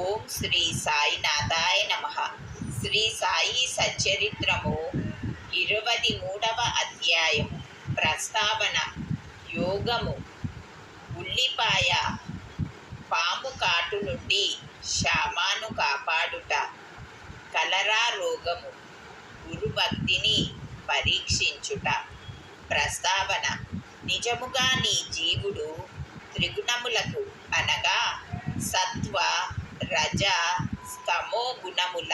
ఓం శ్రీ సాయినాథాయ నమః. శ్రీ సాయి సచ్చరిత్రము 23వ అధ్యాయము. ప్రస్తావన. యోగము. ఉల్లిపాయ. పాము కాటు నుండి శామాను కాపాడుట. కలరా రోగము. గురుభక్తిని పరీక్షించుట. ప్రస్తావన. నిజముగా నీ జీవుడు త్రిగుణములకు అనగా సత్వ, రజ, స్తమో గుణముల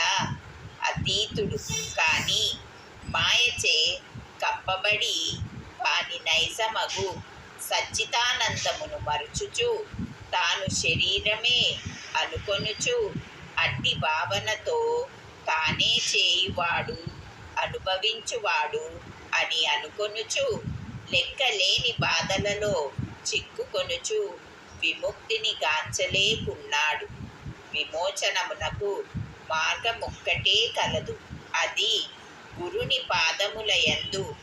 అతీతుడు కాని మాయచే కప్పబడి వాని నైజమగు సచ్చిదానందమును మరుచుచు తాను శరీరమే అనుకొనుచు అట్టి భావనతో తానే చేయువాడు అనుభవించువాడు అని అనుకొనుచు లెక్కలేని బాధలలో చిక్కుకొనుచు విముక్తిని గాంచలేకున్నాడు. విమోచనమునకు మార్గమొక్కటే కలదు. అది గురుని పాదములయందు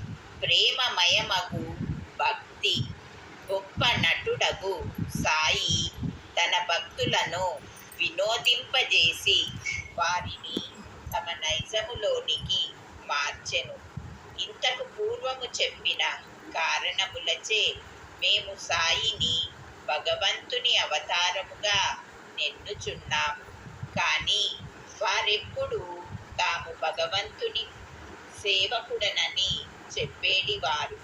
ప్రేమమయమగు భక్తి. గొప్ప నటుడగు సాయి తన భక్తులను వినోదింపజేసి వారిని తమ నైజములోనికి మార్చెను. ఇంతకు పూర్వము చెప్పిన కారణములచే మేము సాయిని భగవంతుని అవతారముగా నెన్నుచున్నాము. కానీ వారెప్పుడు తాము భగవంతుని సేవకుడనని చెప్పేడివారు.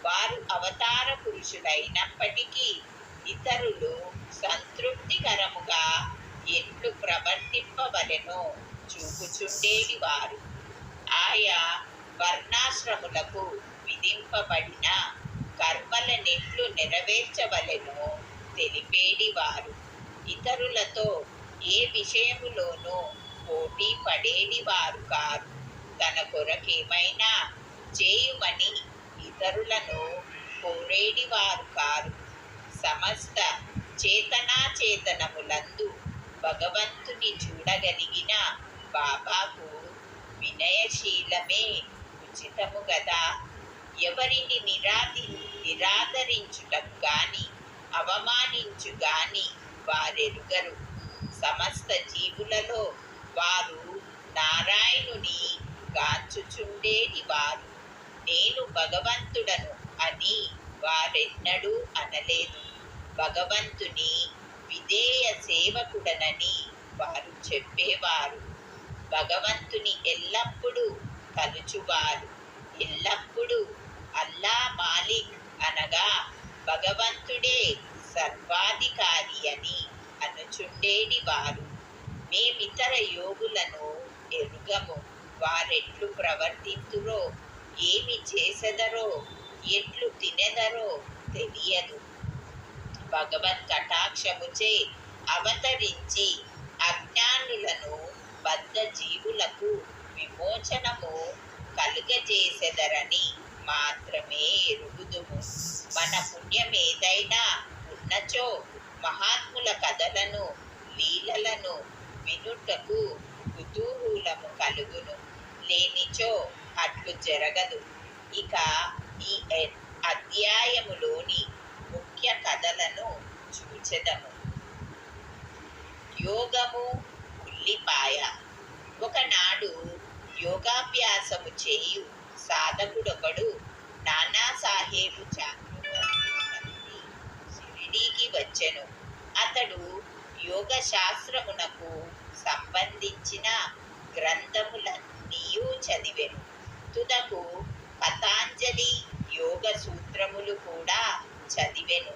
వారు అవతార పురుషులైనప్పటికీ ఇతరులు సంతృప్తికరముగా ఎట్లు ప్రవర్తింపవలెనో చూపుచుండేడివారు. ఆయా వర్ణాశ్రములకు విధింపబడిన కర్మలనెట్లు నెరవేర్చవలెనో తెలిపేడివారు. ఇతరులతో ఏ విషయములోనూ పోటీ పడేడివారు కారు. తన కొరకేమైనా చేయుమని ఇతరులను కోరేడివారు కారు. సమస్త చేతనాచేతనములందు భగవంతుని చూడగలిగిన బాబాకు వినయశీలమే ఉచితము గదా. ఎవరిని నిరాదరించుటకు గాని అవమానించు గాని వారెరుగరు. సమస్త జీవులలో వారు నారాయణుని గాంచుచుండేది వారు. నేను భగవంతుడను అని వారెన్నడూ అనలేదు. భగవంతుని విధేయ సేవకుడనని వారు చెప్పేవారు. భగవంతుని ఎల్లప్పుడూ తలుచువారు. ఎల్లప్పుడూ అల్లా మాలిక్ అనగా భగవంతుడే సర్వాధికారి అని అనుచుండేది వారు. మేమితర యోగులను ఎరుగము. వారెట్లు ప్రవర్తింతురో, ఏమి చేసెదరో, ఎట్లు తినెదరో తెలియదు. భగవత్ కటాక్షముచే అవతరించి అజ్ఞానులను బద్ధ జీవులకు విమోచనము కలుగజేసెదరని మాత్రమే ఎరుగుదుము. మన పుణ్యమేదైనా ఉన్నచో మహాత్ముల కథలను లీలలను వినుటకు కుతూహూలము కలుగును. లేనిచో అట్లు జరగదు. ఇక ఈ అధ్యాయములోని ముఖ్య కథలను చూచెదము. యోగము. ఉల్లిపాయ. ఒకనాడు యోగాభ్యాసము చేయు సాధకుడొకడు నానాసాహేబు షిరిడీకి వచ్చెను. అతడు యోగ శాస్త్రమునకు సంబంధించిన గ్రంథములన్నీయూ చదివెను. తుదకు పతాంజలి యోగ సూత్రములు కూడా చదివెను.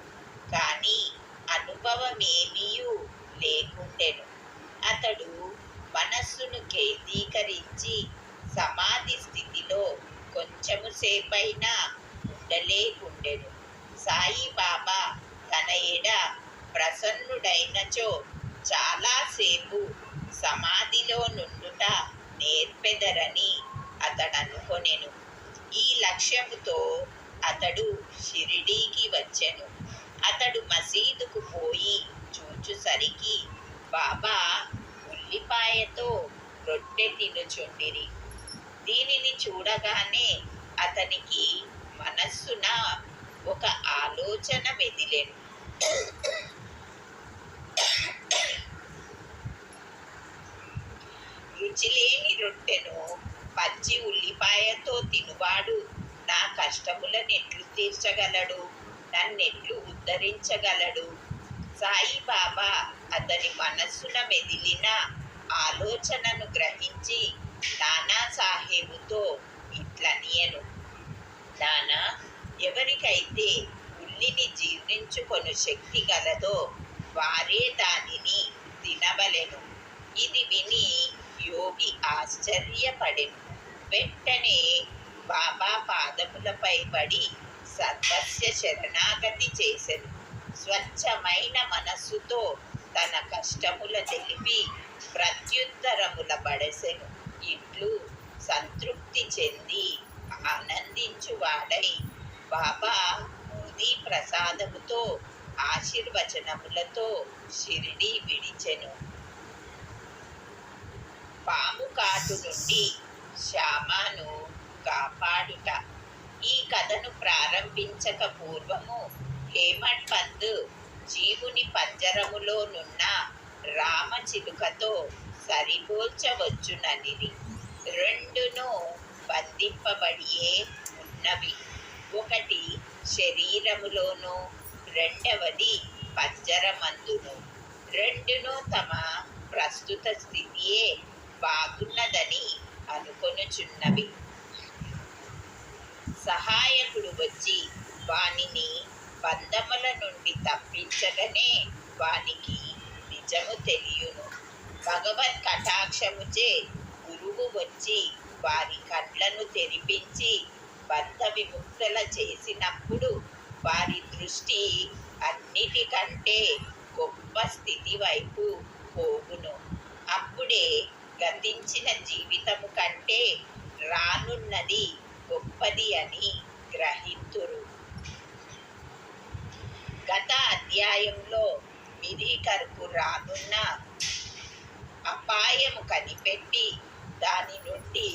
కానీ అనుభవమేమీయూ లేకుండెను. అతడు మనస్సును కేంద్రీకరించి సమాధి స్థితిలో కొంచెము సేపైనా ఉండలేకుండెను. సాయిబాబా తన ఎడ ప్రసన్నుడైనచో చాలాసేపు సమాధిలో నుండుట నేర్పెదరని అతడనుకొనెను. ఈ లక్ష్యముతో అతడు షిరిడీకి వచ్చెను. అతడు మసీదుకు పోయి చూచుసరికి బాబా ఉల్లిపాయతో రొట్టె తినుచుండిరి. దీనిని చూడగానే అతనికి మనస్సున ఒక ఆలోచన మెదిలెను. రుచిలేని రొట్టెను పచ్చి ఉల్లిపాయతో తినువాడు నా కష్టములనెట్లు తీర్చగలడు, నన్నెట్లు ఉద్ధరించగలడు? సాయిబాబా అతని మనస్సున మెదిలిన ఆలోచనను గ్రహించి నానాసాహెబుతో ఇట్లనియెను: నానా, ఎవరికైతే ఉల్లిని జీర్ణించుకొను శక్తి గలదో వారే దానిని తినవలెను. ఇది విని యోగి ఆశ్చర్యపడెను. వెంటనే బాబా పాదములపై పడి సర్వస్య శరణాగతి చేసెను. స్వచ్ఛమైన మనస్సుతో తన కష్టముల తెలిపి ప్రత్యుత్తరముల బడసెను. ఇట్లు సంతృప్తి చెంది ఆనందించువాడై బాబా మోదీ ప్రసాదముతో ఆశీర్వచనములతో షిరిడీ విడిచెను. పాము కాటు నుండి శ్యామాను కాపాడుట. ఈ కథను ప్రారంభించక పూర్వము హేమడ్ పంత్ జీవుని పంజరములోనున్న రామచిలుకతో సరిపోల్చవచ్చుననిది. రెండును బంధింపబడియే ఉన్నవి. ఒకటి శరీరములోను, రెండవది పంజరమందును. రెండును తమ ప్రస్తుత స్థితియే బాగున్నదని అనుకొనుచున్నవి. సహాయకుడు వచ్చి వానిని బంధముల నుండి తప్పించగనే వానికి నిజము తెలియును. భగవత్ కటాక్షముచే గురువు వచ్చి వారి కళ్ళను తెరిపించి బంధ విముక్తుల చేసినప్పుడు వారి దృష్టి అన్నిటికంటే గొప్ప స్థితి వైపు పోగును. అప్పుడే గతించిన జీవితము కంటే రానున్నది గొప్పది అని గ్రహింతురు. గత అధ్యాయంలో మిరీకర్కు రానున్న అపాయము కనిపెట్టి దాని నుండి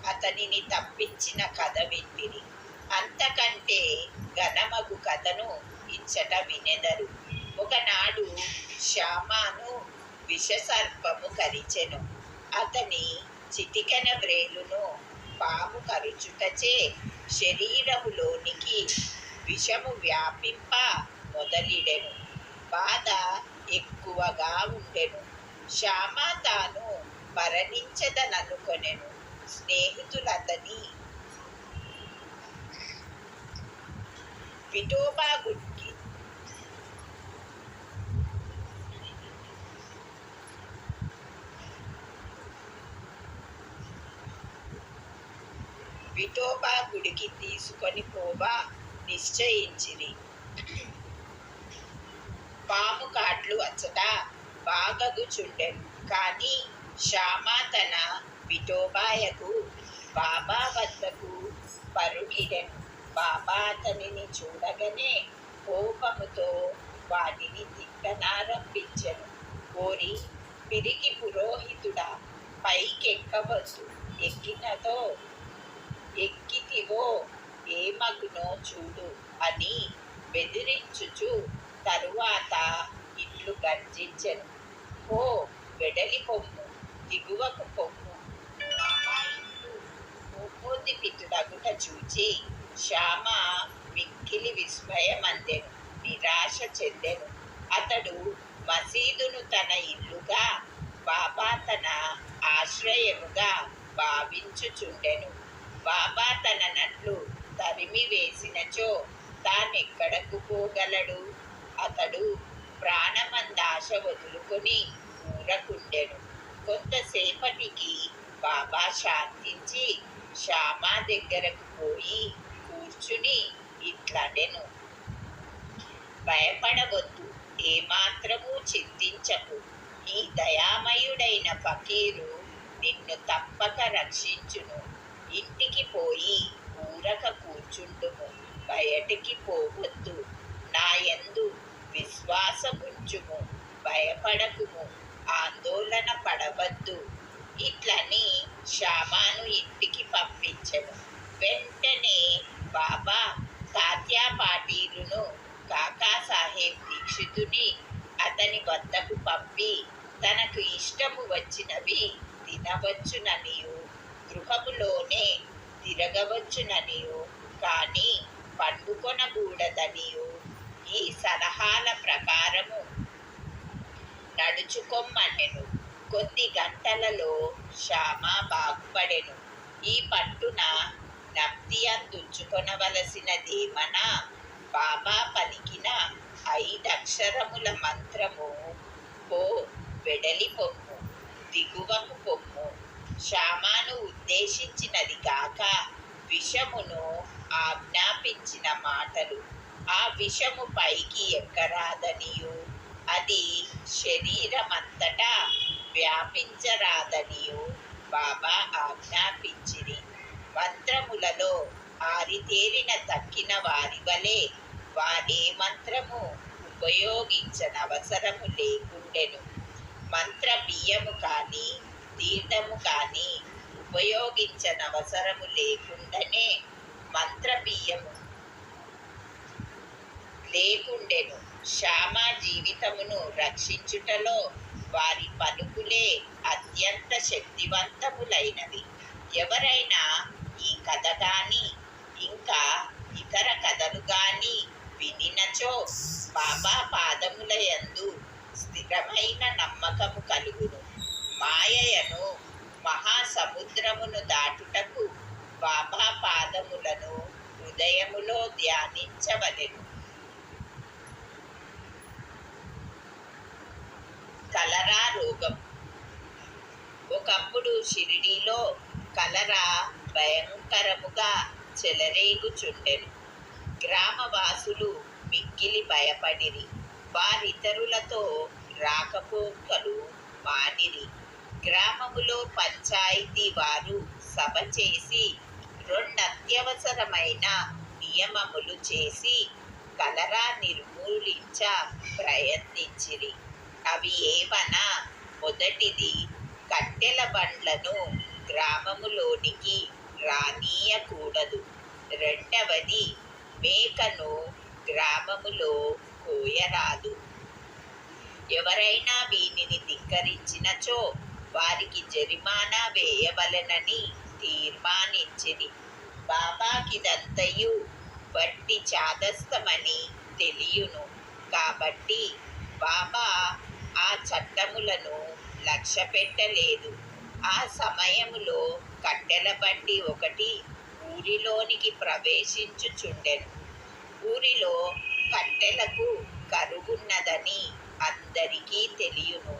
అతనిని తప్పించిన కథ వింటిరి. అంతకంటే ఘనమగు కథను ఇచ్చట వినెదరు. ఒకనాడు శ్యామాను విషసర్పము కరిచెను. అతని చిటికెన వ్రేలును పాము కరుచుటచే శరీరములోనికి విషము వ్యాపింప మొదలిడెను. బాధ ఎక్కువగా ఉండెను. శ్యామ తాను మరణించదననుకొనెను. స్నేహితులతని విఠోబా గుడికి తీసుకొని పోవా నిశ్చయించిరి. పాము కాట్లు అచ్చట బాగగుచుండెను. కానీ శ్యామ తన విఠోబాయకు బాబా వద్దకు పరుగిడెను. బాబా అతనిని చూడగానే కోపముతో వాటిని తిట్టనారంభించెను. ఓరి పిరికి పురోహితుడా, పైకెక్కవద్దు, ఎక్కితివో ఏమగునో చూడు అని బెదిరించుచు తరువాత ఇట్లు గర్జించెను: ఓ వెడలి పొమ్ము, దిగువకు పొమ్ము. మోపోదిపితుడగుట చూచి శ్యామ మిక్కిలి విస్మయమందెను, నిరాశ చెందెను. అతడు మసీదును తన ఇల్లుగా, బాబా తన ఆశ్రయముగా భావించుచుండెను. బాబా తన నట్లు తరిమి వేసినచో తానెక్కడకు పోగలడు? అతడు ప్రాణమందాశ వదులుకొని ఊరకుండెను. కొంతసేపటికి బాబా శాంతించి శ్యామ దగ్గరకు పోయి కూర్చుని ఇట్లనెను: భయపడవద్దు, ఏమాత్రమూ చింతించకు. ఈ దయామయుడైన ఫకీరు నిన్ను తప్పక రక్షించును. ఇంటికి పోయి ఊరక కూర్చుండుము, బయటికి పోవద్దు. నా యందు విశ్వాసముంచుము, భయపడకుము, ఆందోళన పడవద్దు. ఇట్లని శ్యామాను ఇంటికి పంపించెను. వెంటనే బాబా తాత్యా పాటీలును కాకాసాహెబ్ దీక్షితుని అతని వద్దకు పంపి తనకు ఇష్టము వచ్చినవి తినవచ్చుననియు గృహములోనే తిరగవచ్చుననియు కాని పండుకొనగూడదనియు ఈ సలహాల ప్రకారము నడుచుకొమ్మనెను. కొద్ది గంటలలో శ్యామ బాగుపడెను. ఈ పట్టున నప్తియందుంచుకొనవలసినదేమనా బాబా పలికిన 5 అక్షరముల మంత్రము పో వెడలి పొమ్ము దిగువకు పొమ్ము. శ్యామను ఉద్దేశించినది గాక విషమును ఆజ్ఞాపించిన మాటలు. ఆ విషము పైకి ఎక్కరాదనియు అది శరీరమంతటా వ్యాపించరాదనియు బాబా ఆజ్ఞాపించిరి. మంత్రములలో ఆరితేరిన తక్కిన వారి వలె వారే మంత్రము ఉపయోగించనవసరము లేకుండెను. మంత్ర బియ్యము కాని తీర్థము కాని ఉపయోగించనవసరము లేకుండానే మంత్ర బియ్యము లేకుండెను. శ్యామ జీవితమును రక్షించుటలో వారి పలుకులే అత్యంత శక్తివంతములైనవి. ఎవరైనా ఈ కథ గాని ఇంకా ఇతర కథలు గాని వినినచో బాబా పాదముల యందు స్థిరమైన నమ్మకము కలుగును. మాయయను మహాసముద్రమును దాటుటకు బాబా పాదములను హృదయములో ధ్యానించవలెను. కలరా రోగం. ఒకప్పుడు షిరిడీలో కలరా భయంకరముగా చెలరేగుచుండెను. గ్రామవాసులు మిక్కిలి భయపడిరి. వారితరులతో రాకపోకలు మానిరి. గ్రామములో పంచాయతీ వారు సభ చేసి 2 అత్యవసరమైన నియమములు చేసి కలరా నిర్మూలించ ప్రయత్నించిరి. అవి ఏవనా మొదటిది కట్టెల బండ్లను గ్రామములోనికి రానీయకూడదు. రెండవది మేకను గ్రామములో కోయరాదు. ఎవరైనా వీనిని ధిక్కరించినచో వారికి జరిమానా వేయవలెనని తీర్మానించిరి. బాబాకిదంతయు వట్టి చాదస్తమని తెలియును కాబట్టి బాబా ఆ చట్టములను లక్ష్య పెట్టలేదు. ఆ సమయములో కట్టెల బండి ఒకటి ఊరిలోనికి ప్రవేశించుచుండెను. ఊరిలో కట్టెలకు కరువున్నదని అందరికీ తెలియును.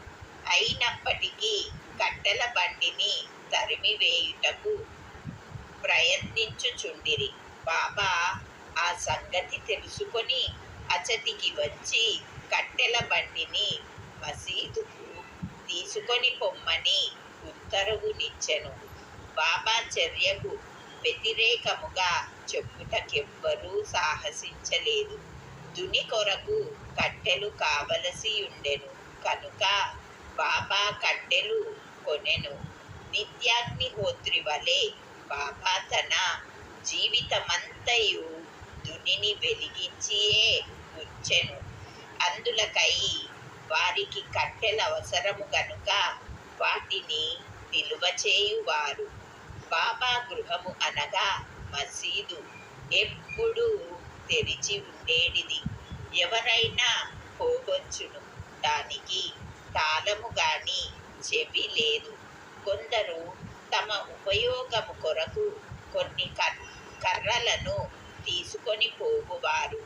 అయినప్పటికీ కట్టెల బండిని తరిమివేయుటకు ప్రయత్నించుచుండిరి. బాబా ఆ సంగతి తెలుసుకొని అచటికి వచ్చి కట్టెల బండిని మసీదుకు తీసుకొని పొమ్మని ఉత్తర్వునిచ్చెను. బాబా చర్యకు వ్యతిరేకముగా చెప్పుటకెవ్వరూ సాహసించలేదు. దుని కొరకు కట్టెలు కావలసియుండెను కనుక బాబా కట్టెలు కొనెను. నిత్యాగ్నిహోత్రి వలె బాబా తన జీవితమంతయు దునిని వెలిగించియే ఉంచెను. అందులకై వారికి కట్టెలవసరము గనుక వాటిని నిలువ చేయువారు. బాబా గృహము అనగా మసీదు ఎప్పుడూ తెరిచి ఉండేటిది. ఎవరైనా పోవచ్చును. దానికి తాళము గాని చెవి లేదు. కొందరు తమ ఉపయోగము కొరకు కొన్ని కర్రలను తీసుకొని పోవువారు.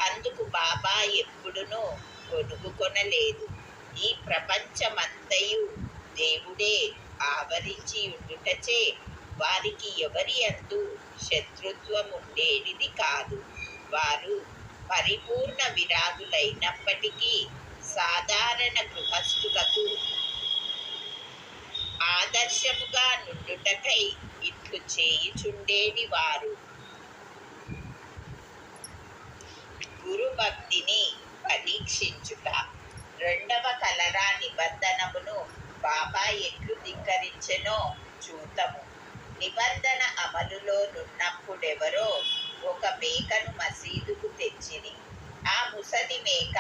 అందుకు బాబా ఎప్పుడునూ కొనుగొనలేదు. ఈ ప్రపంచమంతయు దేవుడే ఆవరించి ఉండుటచే వారికి ఎవరి యందు శత్రుత్వముండేది కాదు. వారు పరిపూర్ణ విరాగులైనప్పటికీ సాధారణ గృహస్థులకు ఆదర్శముగా నుండుటకై ఇట్లు చేయుచుండేది వారు. గురుభక్తిని పరీక్షించుట. రెండవ కలరా నిబంధనమును బాబా ఎట్లు ధిక్కరించెనో చూతము. నిబంధన అమలులో నున్నప్పుడెవరో ఒక మేకను మసీదుకు తెచ్చిరి. ఆ ముసలి మేక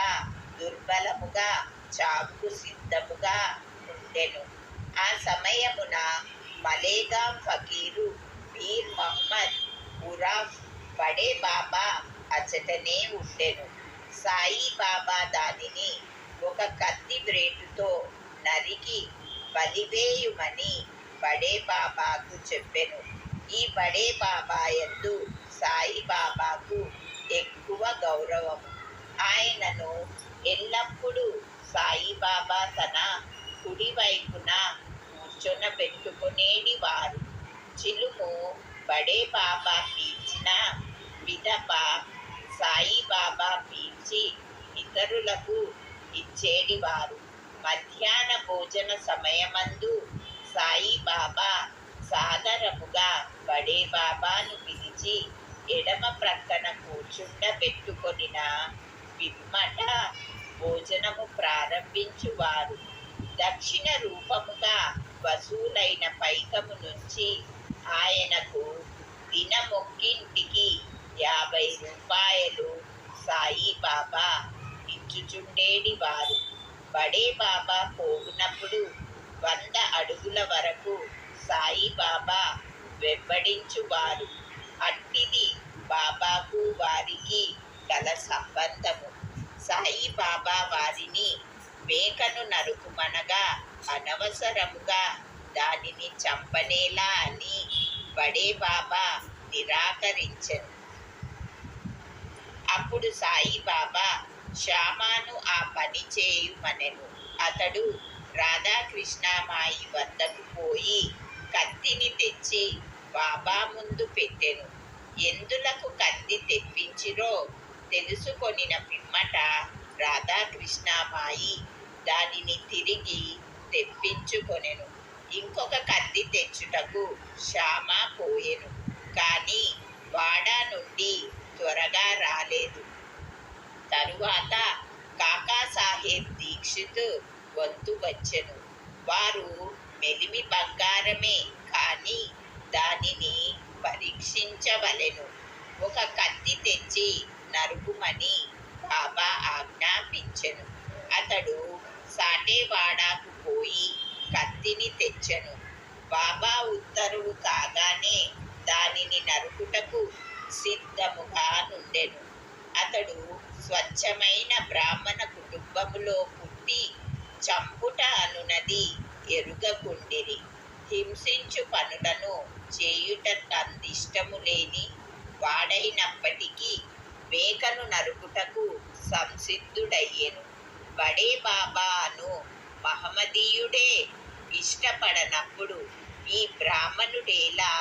దుర్బలముగా చావుకు సిద్ధముగా ఉండెను. ఆ సమయమున మలేగాం ఫకీరు పీర్ మహ్మద్ ఉరాఫ్ బడే బాబా అచటనే ఉండెను. సాయిబాబా దానిని ఒక కత్తి బ్రేటుతో నరికి బలివేయుమని బడే బాబాకు చెప్పెను. ఈ బడే బాబా యందు సాయిబాబాకు ఎక్కువ గౌరవము. ఆయనను ఎల్లప్పుడూ సాయిబాబా తన కుడివైపున కూర్చొనబెట్టుకునేది వారు. చిలుము బడే బాబా పీల్చిన పిదప సాయిబాబా పీల్చి ఇతరులకు ఇచ్చేడివారు. మధ్యాహ్న భోజన సమయమందు సాయిబాబా సాదరముగా బడే బాబాను పిలిచి ఎడమ ప్రక్కన కూర్చుండబెట్టుకొనిన పిమ్మట భోజనము ప్రారంభించువారు. దక్షిణ రూపముగా వసూలైన పైకము నుంచి ఆయనకు దినమొక్కింటికి 50 రూపాయలు సాయిబాబా ఇచ్చుచుండేడివారు. బడే బాబా పోవునప్పుడు 100 అడుగుల వరకు సాయిబాబా వెంబడించువారు. అట్టిది బాబాకు వారికి గల సంబంధము. సాయిబాబా వారిని మేకను నరుకుమనగా అనవసరముగా దానిని చంపనేలా అని బడే బాబా నిరాకరించెను. అప్పుడు సాయిబాబా శ్యామాను ఆ పని చేయుమనెను. అతడు రాధాకృష్ణమాయి వద్దకు పోయి కత్తిని తెచ్చి బాబా ముందు పెట్టెను. ఎందులకు కత్తి తెప్పించిరో తెలుసుకొనిన పిమ్మట రాధాకృష్ణమాయి దానిని తిరిగి తెప్పించుకొనెను. ఇంకొక కత్తి తెచ్చుటకు శ్యామ పోయెను. కానీ వాడా నుండి త్వరగా రాలేదు. తరువాత కాకాసాహెబ్ దీక్షిత్ వంతు వచ్చెను. వారు మెలిమి బంగారమే, కానీ దానిని పరీక్షించవలెను. ఒక కత్తి తెచ్చి నరుకుమని బాబా ఆజ్ఞాపించెను. అతడు సాటేవాడాకు పోయి కత్తిని తెచ్చెను. బాబా ఉత్తరువు కాగానే దానిని నరుకుటకు సిద్ధముగా నుండెను. అతడు స్వచ్ఛమైన బ్రాహ్మణ కుటుంబములో పుట్టి చంపుట అనునది ఎరుగకుండిరి. హింసించు పనులను చేయుట అందిష్టము లేని వాడైనప్పటికీ మేకను నరుకుటకు సంసిద్ధుడయ్యెను. బడే బాబాను మహమ్మదీయుడే ఇష్టపడనప్పుడు ఈ బ్రాహ్మణుడేలా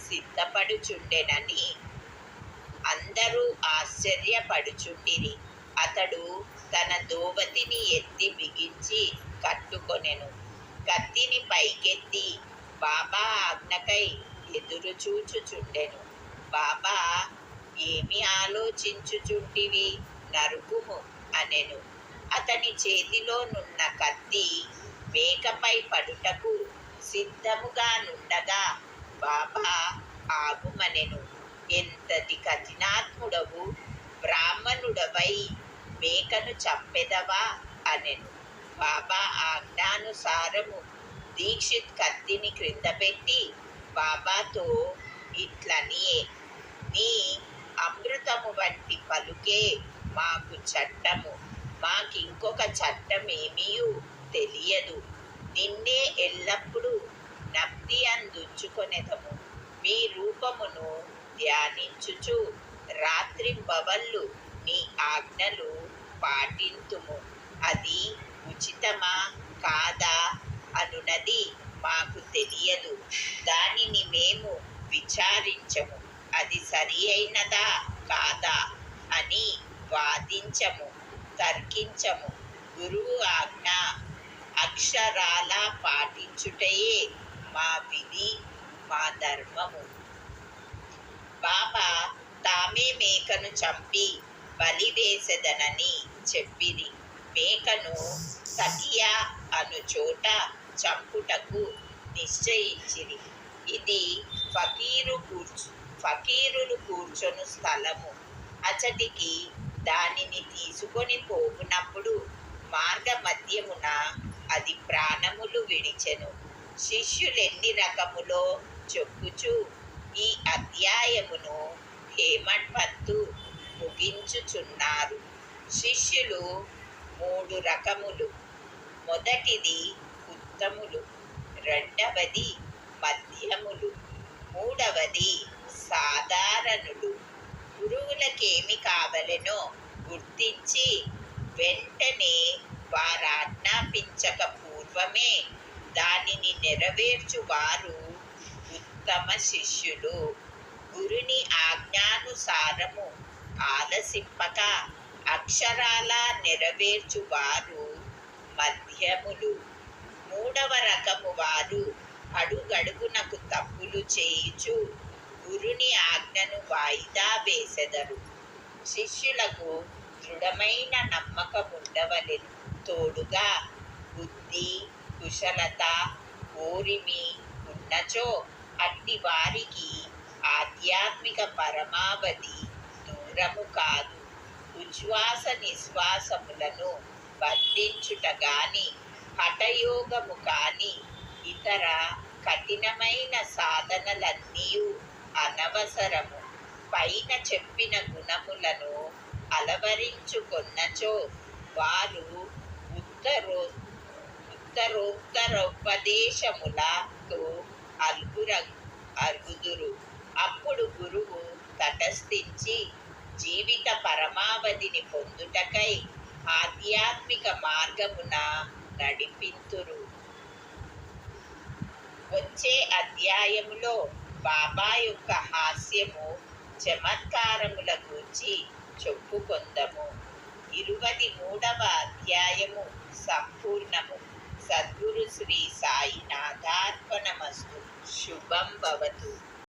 సిద్ధపడుచుండెనని అందరూ ఆశ్చర్యపడుచుండిరి. అతడు తన దోవతిని ఎత్తి బిగించి కట్టుకొనెను. కత్తిని పైకెత్తి బాబా ఆజ్ఞకై ఎదురుచూచుచుండెను. బాబా, ఏమి ఆలోచించుచుంటివి? నరుకుము అనెను. అతని చేతిలోనున్న కత్తి మేకపై పడుటకు సిద్ధముగా నుండగా బాబా ఆగుమనెను. ఎంతటి కఠినాత్ముడవు! బ్రాహ్మణుడవై మేకను చంపెదవా అనెను. బాబా ఆజ్ఞానుసారము దీక్షిత్ కత్తిని క్రింద పెట్టి బాబాతో ఇట్లనియే, నీ అమృతము వంటి పలుకే మాకు చట్టము. మాకింకొక చట్టమేమీయూ తెలియదు. నిన్నే ఎల్లప్పుడూ జ్ఞప్తి అందుంచుకొనెదము. మీ రూపమును ధ్యానించుచు రాత్రింబవళ్ళు నీ ఆజ్ఞలు పాటింతుము. అది ఉచితమా కాదా అనునది మాకు తెలియదు. దానిని మేము విచారించము. అది సరి అయినదా కాదా అని వాదించము, తర్కించము. గురువు ఆజ్ఞ అక్షరాలా పాటించుటయే మా విధి, మా ధర్మము. బాబా తామే మేకను చంపి బలివేసెదనని చెప్పిరి. మేకను సతియా అను చోట చంపుటకు నిశ్చయించిరి. ఇది ఫకీరులు కూర్చొని స్థలము. అచటికి దానిని తీసుకొని పోవునప్పుడు మార్గ మధ్యమున అది ప్రాణములు విడిచెను. శిష్యులెన్ని రకములో చెప్పుచు ఈ అధ్యాయమును హేమంత్ పంతు ముగించుచున్నారు. శిష్యులు 3 రకములు. మొదటిది ఉత్తములు, రెండవది మధ్యములు, మూడవది సాధారణులు. గురువులకేమి కావలెనో గుర్తించి వెంటనే వారాజ్ఞాపించక పూర్వమే దానిని నెరవేర్చువారు ఉత్తమ శిష్యులు. గురుని ఆజ్ఞానుసారము ఆలసింపక అక్షరాలా నెరవేర్చువారు మధ్యములు. మూడవ రకము వారు అడుగడుగునకు తప్పులు చేయుచు గురుని ఆజ్ఞను వాయిదా వేసెదరు. శిష్యులకు దృఢమైన నమ్మకముండవలెను. తోడుగా బుద్ధి, కుశలత, ఓరిమి ఉన్నచో అట్టి వారికి ఆధ్యాత్మిక పరమావధి దూరము కాదు. ఉచ్ఛ్వాస నిశ్వాసములను బంధించుట గాని, హఠయోగము కాని ఇతర కఠినమైన సాధనలన్నీయు అనవసరము. పైన చెప్పిన గుణములను అలవరించుకొన్నచో వారు ఉత్తరోత్తరోపదేశములతో అరుగుదురు. అప్పుడు గురువు తటస్థించి జీవిత పరమావధిని పొందుటకై ఆధ్యాత్మిక మార్గమున నడిపింతురు. వచ్చే అధ్యాయములో బాబా యొక్క హాస్యము, చమత్కారముల గూర్చి చెప్పుకొందము. 23వ అధ్యాయము సంపూర్ణము. సద్గురు శ్రీ సాయినాథార్పణమస్తు. శుభం భవతు.